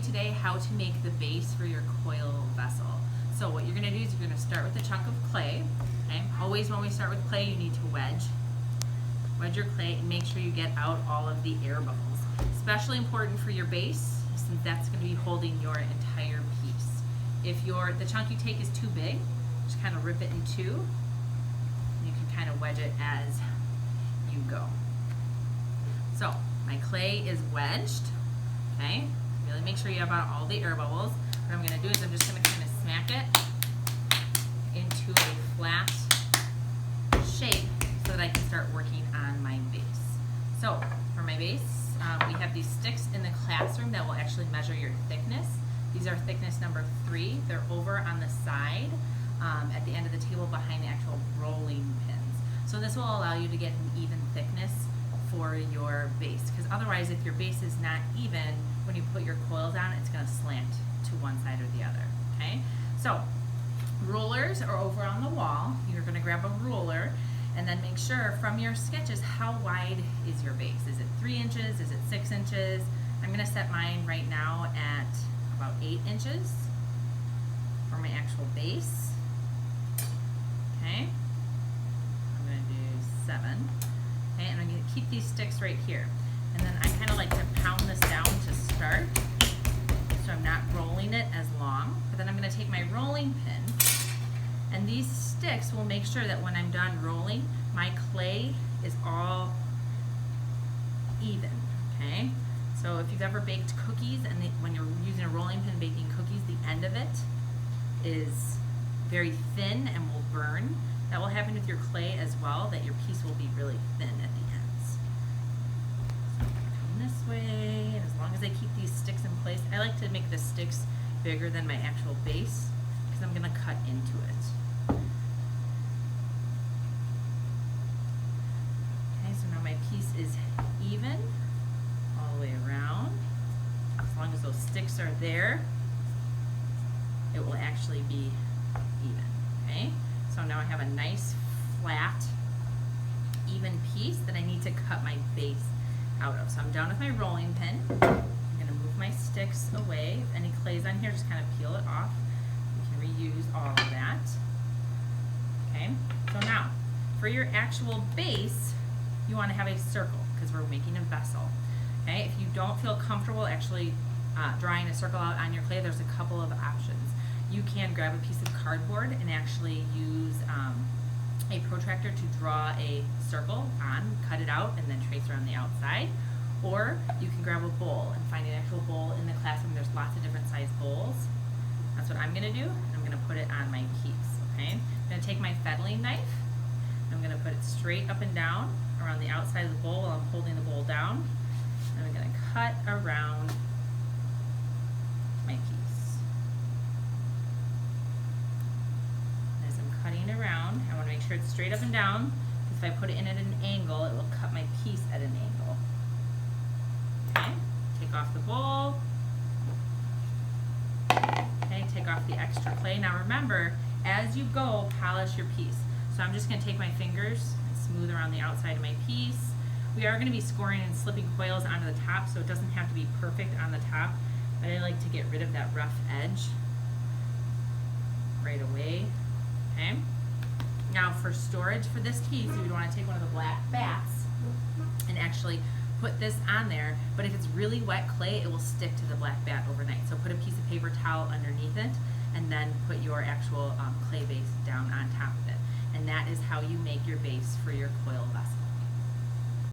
you today how to make the base for your coil vessel. So what you're going to do is you're going to start with a chunk of clay. Okay? Always when we start with clay, you need to wedge your clay and make sure you get out all of the air bubbles. Especially important for your base, since that's going to be holding your entire piece. If the chunk you take is too big, just kind of rip it in two. And you can kind of wedge it as you go. So my clay is wedged. Okay, really make sure you have out all the air bubbles. What I'm going to do is I'm just going to kind of smack it into a flat shape so that I can start working on my base. So for my base, we have these sticks in the classroom that will actually measure your thickness. These are thickness number 3. They're over on the side at the end of the table behind the actual rolling pins. So this will allow you to get an even thickness for your base, because otherwise if your base is not even, when you put your coils on, it's going to slant to one side or the other. Okay, so rulers are over on the wall. You're going to grab a ruler and then make sure from your sketches how wide is your base. Is it 3 inches? Is it 6 inches? I'm going to set mine right now at about 8 inches for my actual base. Okay, I'm going to do 7. Okay, and I'm going to keep these sticks right here. And then I kind of like to pound this down to start, so I'm not rolling it as long. But then I'm going to take my rolling pin, and these sticks will make sure that when I'm done rolling, my clay is all even. Okay, so if you've ever baked cookies, and when you're using a rolling pin baking cookies, the end of it is very thin and will burn. That will happen with your clay as well, that your piece will be really thin at the ends. So I'm going to come this way, and as long as I keep these sticks in place, I like to make the sticks bigger than my actual base because I'm going to cut into it. Okay, so now my piece is even all the way around. As long as those sticks are there, it will actually be even. Okay? So now I have a nice, flat, even piece that I need to cut my base out of. So I'm done with my rolling pin. I'm going to move my sticks away. If any clay's on here, just kind of peel it off. You can reuse all of that. Okay, so now, for your actual base, you want to have a circle because we're making a vessel. Okay, if you don't feel comfortable actually drawing a circle out on your clay, there's a couple of options. You can grab a piece of cardboard and actually use a protractor to draw a circle on, cut it out, and then trace around the outside. Or you can grab a bowl and find an actual bowl in the classroom. There's lots of different size bowls. That's what I'm going to do. I'm going to put it on my piece. Okay? I'm going to take my fettling knife. I'm going to put it straight up and down around the outside of the bowl while I'm holding the bowl down. And I'm going to cut around my piece. Cutting around, I want to make sure it's straight up and down, because if I put it in at an angle, it will cut my piece at an angle. Okay, take off the bowl. Okay, take off the extra clay. Now remember, as you go, polish your piece. So I'm just going to take my fingers and smooth around the outside of my piece. We are going to be scoring and slipping coils onto the top, so it doesn't have to be perfect on the top, but I like to get rid of that rough edge right away. Okay. Now for storage for this piece, you would want to take one of the black bats and actually put this on there, but if it's really wet clay, it will stick to the black bat overnight. So put a piece of paper towel underneath it and then put your actual clay base down on top of it. And that is how you make your base for your coil vessel.